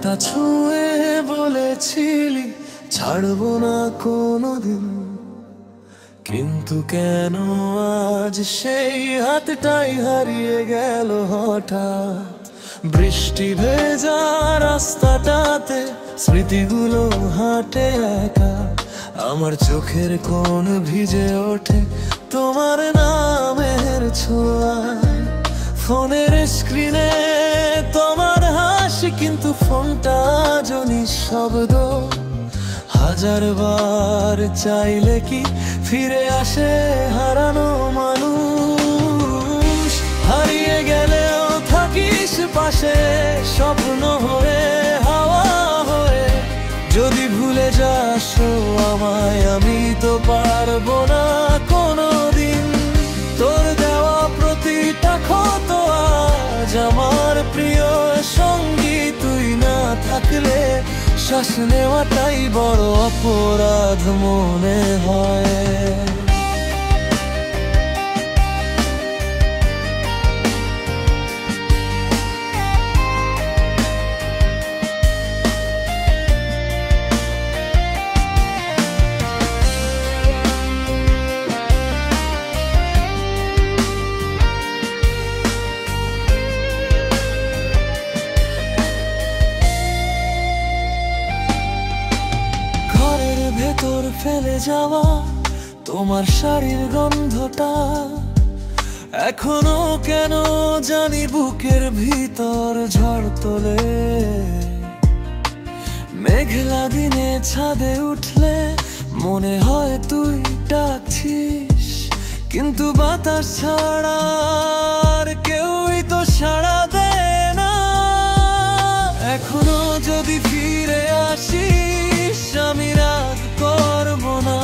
হাতটা ছুঁয়ে বলেছিলি ছাড়বো না কোনোদিন, কিন্তু কেন আজ সেই হাতটাই হারিয়ে গেল হঠাৎ। বৃষ্টি ভেজা রাস্তাটাতে স্মৃতিগুলো হাঁটে একা, আমার চোখের কোণ ভিজে ওঠে তোমার নামের ছোঁয়ায়। ফোনের স্ক্রিনে তোমার হাসি, কিন্তু ফোনটা নিঃশব্দ। হাজার বার চাইলে কি ফিরে আসে হারানো মানুষ? হারিয়ে গেলেও থাকিস পাশে, স্বপ্ন হয়ে হাওয়া হয়ে। যদি ভুলে যাস আমায়, আমি তো পারবো না কোনোদিন। তোর দেওয়া প্রতিটা ক্ষত আজ আমার প্রিয় সঙ্গী। তুই না থাকলে শ্বাস নেওয়াটাই বড় অপরাধ মনে হয়। ভেতর ফেলে যাওয়া তোমার শাড়ির গন্ধটা এখনো কেন জানি বুকের ভিতর ঝড় তোলে। মেঘলা দিনে ছাদে উঠলে মনে হয় তুই ডাকছিস, কিন্তু বাতাস ছাড়া আর কেউই তো সাড়া দেয় না। এখনো যদি ফিরে আসিস আমি রাগ করবো না,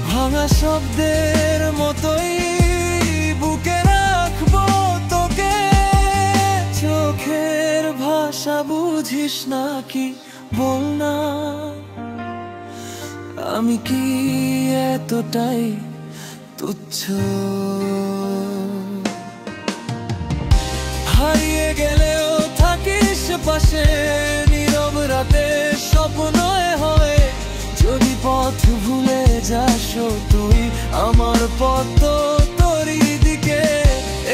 ভাঙা শব্দের মতোই বুকে রাখবো তোকে। চোখের ভাষা বুঝিস নাকি বল না, আমি কি এতটাই তুচ্ছ? হারিয়ে গেলেও থাকিস পাশে, নীরব রাতে স্বপ্ন হয়ে। যদি পথ ভুলে যাস তুই, আমার পথ তো তোরই দিকে।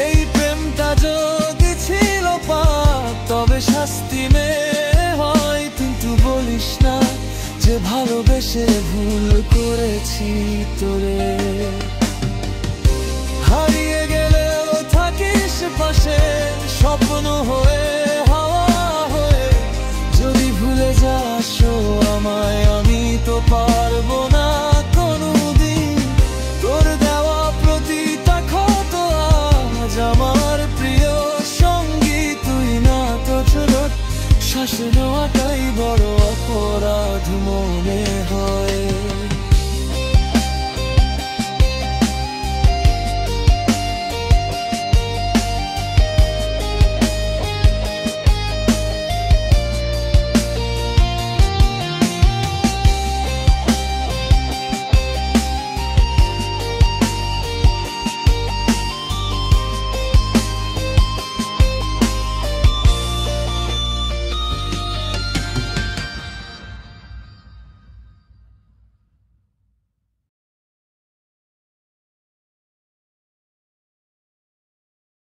এই প্রেমটা যদি ছিল পাপ, তবে শাস্তি মেনে হয়। কিন্তু বলিস না যে ভালোবেসে ভুল করেছি তোরে। হারিয়ে গেলেও থাকিস পাশে, স্বপ্ন হয়ে হাওয়া হয়ে। যদি ভুলে যাস আমায়, আমি তো পারবো না কোনোদিন। তোর দেওয়া প্রতিটা ক্ষত আজ আমার প্রিয় সঙ্গী। তুই না তো চলত, শ্বাস নেওয়াটাই বড় অপরাধ মনে হয়।